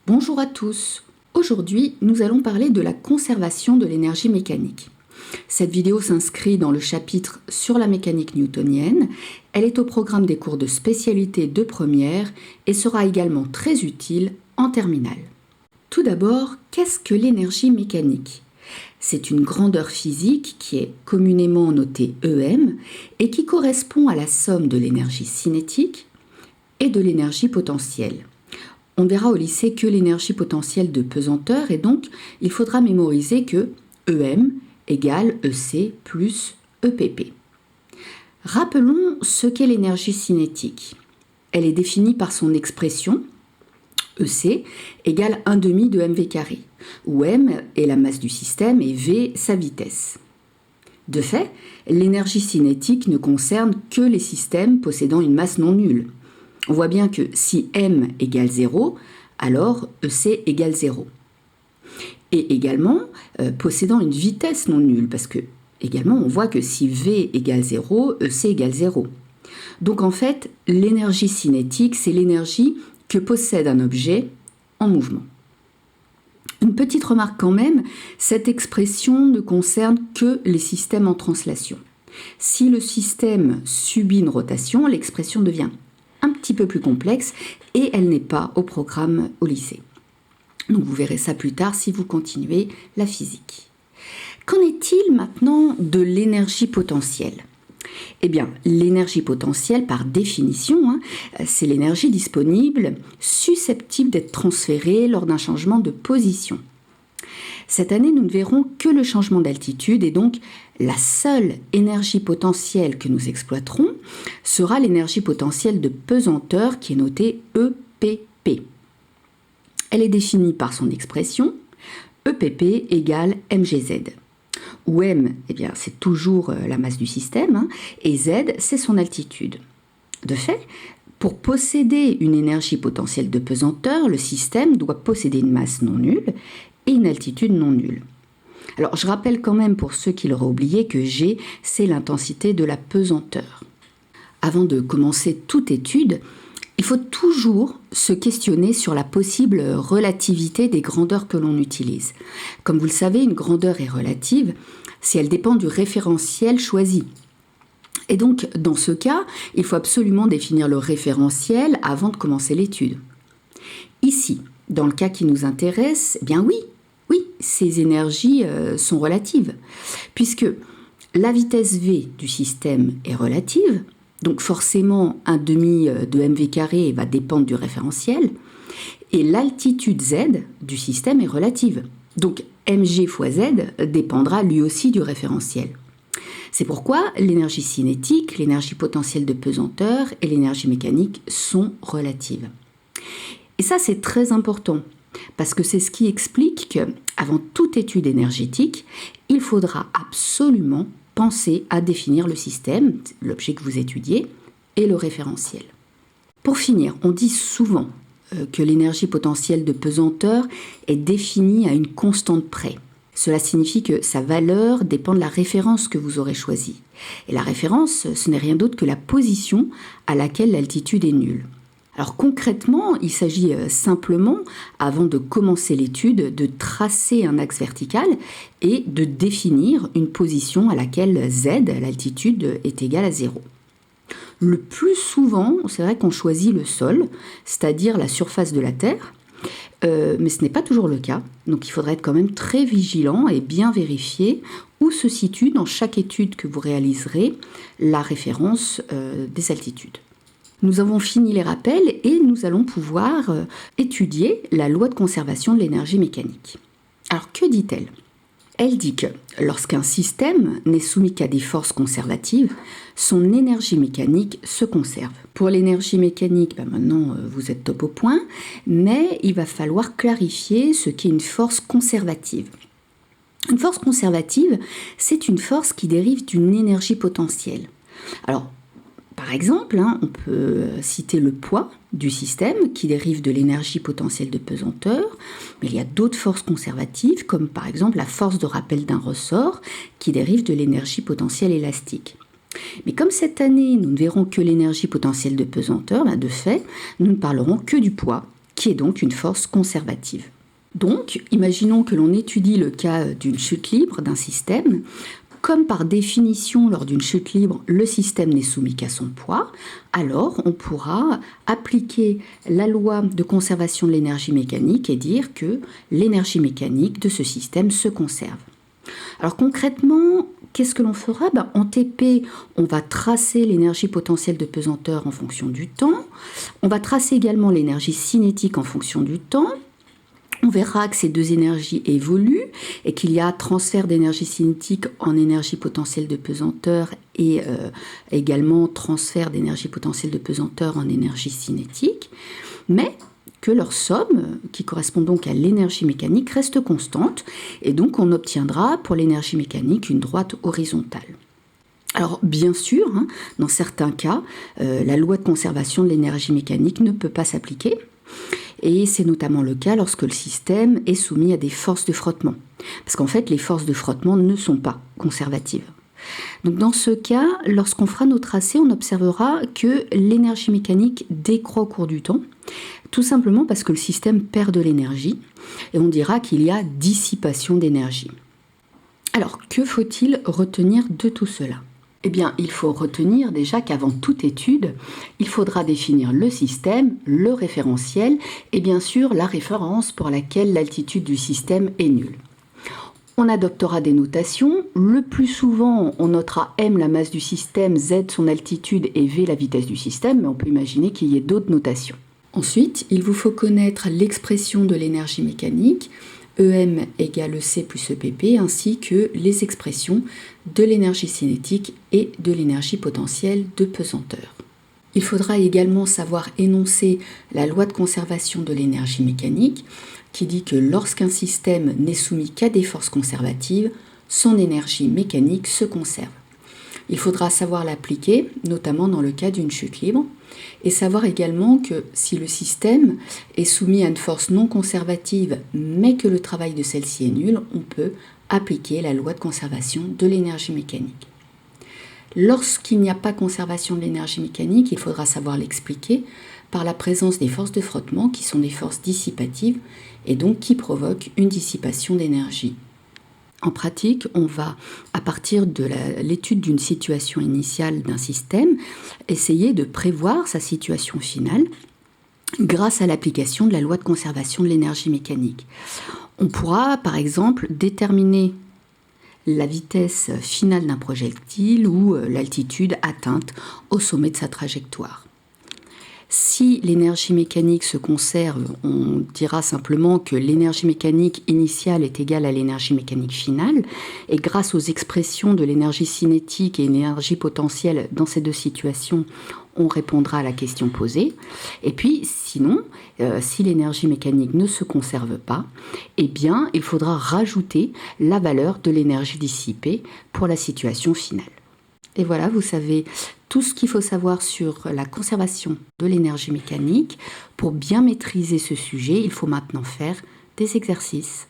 Bonjour à tous. Aujourd'hui, nous allons parler de la conservation de l'énergie mécanique. Cette vidéo s'inscrit dans le chapitre sur la mécanique newtonienne. Elle est au programme des cours de spécialité de première et sera également très utile en terminale. Tout d'abord, qu'est-ce que l'énergie mécanique ? C'est une grandeur physique qui est communément notée EM et qui correspond à la somme de l'énergie cinétique et de l'énergie potentielle. On verra au lycée que l'énergie potentielle de pesanteur et donc il faudra mémoriser que EM égale EC plus EPP. Rappelons ce qu'est l'énergie cinétique. Elle est définie par son expression EC égale 1/2 de mv carré, où m est la masse du système et v sa vitesse. De fait, l'énergie cinétique ne concerne que les systèmes possédant une masse non nulle. On voit bien que si m égale 0, alors EC égale 0. Et également, possédant une vitesse non nulle, parce que également on voit que si v égale 0, EC égale 0. Donc en fait, l'énergie cinétique, c'est l'énergie que possède un objet en mouvement. Une petite remarque quand même, cette expression ne concerne que les systèmes en translation. Si le système subit une rotation, l'expression devient un petit peu plus complexe et elle n'est pas au programme au lycée. Donc vous verrez ça plus tard si vous continuez la physique. Qu'en est-il maintenant de l'énergie potentielle ? Eh bien, l'énergie potentielle, par définition, c'est l'énergie disponible susceptible d'être transférée lors d'un changement de position. Cette année, nous ne verrons que le changement d'altitude et donc la seule énergie potentielle que nous exploiterons sera l'énergie potentielle de pesanteur qui est notée EPP. Elle est définie par son expression EPP égale mgz, où m, c'est toujours la masse du système et z, c'est son altitude. De fait, pour posséder une énergie potentielle de pesanteur, le système doit posséder une masse non nulle et une altitude non nulle. Alors, je rappelle quand même pour ceux qui l'auraient oublié que G, c'est l'intensité de la pesanteur. Avant de commencer toute étude, il faut toujours se questionner sur la possible relativité des grandeurs que l'on utilise. Comme vous le savez, une grandeur est relative si elle dépend du référentiel choisi. Et donc, dans ce cas, il faut absolument définir le référentiel avant de commencer l'étude. Ici, dans le cas qui nous intéresse, oui, ces énergies sont relatives, puisque la vitesse v du système est relative, donc forcément 1/2 de mv carré va dépendre du référentiel, et l'altitude z du système est relative, donc mg fois z dépendra lui aussi du référentiel. C'est pourquoi l'énergie cinétique, l'énergie potentielle de pesanteur et l'énergie mécanique sont relatives. Et ça, c'est très important, parce que c'est ce qui explique qu'avant toute étude énergétique, il faudra absolument penser à définir le système, l'objet que vous étudiez, et le référentiel. Pour finir, on dit souvent que l'énergie potentielle de pesanteur est définie à une constante près. Cela signifie que sa valeur dépend de la référence que vous aurez choisie. Et la référence, ce n'est rien d'autre que la position à laquelle l'altitude est nulle. Alors concrètement, il s'agit simplement, avant de commencer l'étude, de tracer un axe vertical et de définir une position à laquelle z, l'altitude, est égale à 0. Le plus souvent, c'est vrai qu'on choisit le sol, c'est-à-dire la surface de la Terre, mais ce n'est pas toujours le cas, donc il faudrait être quand même très vigilant et bien vérifier où se situe dans chaque étude que vous réaliserez la référence des altitudes. Nous avons fini les rappels et nous allons pouvoir étudier la loi de conservation de l'énergie mécanique. Alors que dit-elle ? Elle dit que lorsqu'un système n'est soumis qu'à des forces conservatives, son énergie mécanique se conserve. Pour l'énergie mécanique, maintenant vous êtes top au point, mais il va falloir clarifier ce qu'est une force conservative. Une force conservative, c'est une force qui dérive d'une énergie potentielle. Alors, par exemple, on peut citer le poids du système qui dérive de l'énergie potentielle de pesanteur, mais il y a d'autres forces conservatives comme par exemple la force de rappel d'un ressort qui dérive de l'énergie potentielle élastique. Mais comme cette année nous ne verrons que l'énergie potentielle de pesanteur, de fait, nous ne parlerons que du poids qui est donc une force conservative. Donc, imaginons que l'on étudie le cas d'une chute libre d'un système. Comme par définition, lors d'une chute libre, le système n'est soumis qu'à son poids, alors on pourra appliquer la loi de conservation de l'énergie mécanique et dire que l'énergie mécanique de ce système se conserve. Alors concrètement, qu'est-ce que l'on fera ? En TP, on va tracer l'énergie potentielle de pesanteur en fonction du temps. On va tracer également l'énergie cinétique en fonction du temps. On verra que ces deux énergies évoluent et qu'il y a transfert d'énergie cinétique en énergie potentielle de pesanteur et également transfert d'énergie potentielle de pesanteur en énergie cinétique, mais que leur somme, qui correspond donc à l'énergie mécanique, reste constante et donc on obtiendra pour l'énergie mécanique une droite horizontale. Alors bien sûr, dans certains cas, la loi de conservation de l'énergie mécanique ne peut pas s'appliquer. Et c'est notamment le cas lorsque le système est soumis à des forces de frottement. Parce qu'en fait, les forces de frottement ne sont pas conservatives. Donc dans ce cas, lorsqu'on fera nos tracés, on observera que l'énergie mécanique décroît au cours du temps, tout simplement parce que le système perd de l'énergie, et on dira qu'il y a dissipation d'énergie. Alors, que faut-il retenir de tout cela ? Eh bien, il faut retenir déjà qu'avant toute étude, il faudra définir le système, le référentiel et bien sûr la référence pour laquelle l'altitude du système est nulle. On adoptera des notations. Le plus souvent, on notera M la masse du système, Z son altitude et V la vitesse du système, mais on peut imaginer qu'il y ait d'autres notations. Ensuite, il vous faut connaître l'expression de l'énergie mécanique, EM égale EC plus EPP, ainsi que les expressions de l'énergie cinétique et de l'énergie potentielle de pesanteur. Il faudra également savoir énoncer la loi de conservation de l'énergie mécanique, qui dit que lorsqu'un système n'est soumis qu'à des forces conservatives, son énergie mécanique se conserve. Il faudra savoir l'appliquer, notamment dans le cas d'une chute libre, et savoir également que si le système est soumis à une force non conservative, mais que le travail de celle-ci est nul, on peut appliquer la loi de conservation de l'énergie mécanique. Lorsqu'il n'y a pas conservation de l'énergie mécanique, il faudra savoir l'expliquer par la présence des forces de frottement, qui sont des forces dissipatives, et donc qui provoquent une dissipation d'énergie. En pratique, on va, à partir de l'étude d'une situation initiale d'un système, essayer de prévoir sa situation finale grâce à l'application de la loi de conservation de l'énergie mécanique. On pourra, par exemple, déterminer la vitesse finale d'un projectile ou l'altitude atteinte au sommet de sa trajectoire. Si l'énergie mécanique se conserve, on dira simplement que l'énergie mécanique initiale est égale à l'énergie mécanique finale, et grâce aux expressions de l'énergie cinétique et l'énergie potentielle dans ces deux situations, on répondra à la question posée. Et puis, sinon, si l'énergie mécanique ne se conserve pas, eh bien, il faudra rajouter la valeur de l'énergie dissipée pour la situation finale. Et voilà, vous savez tout ce qu'il faut savoir sur la conservation de l'énergie mécanique. Pour bien maîtriser ce sujet, il faut maintenant faire des exercices.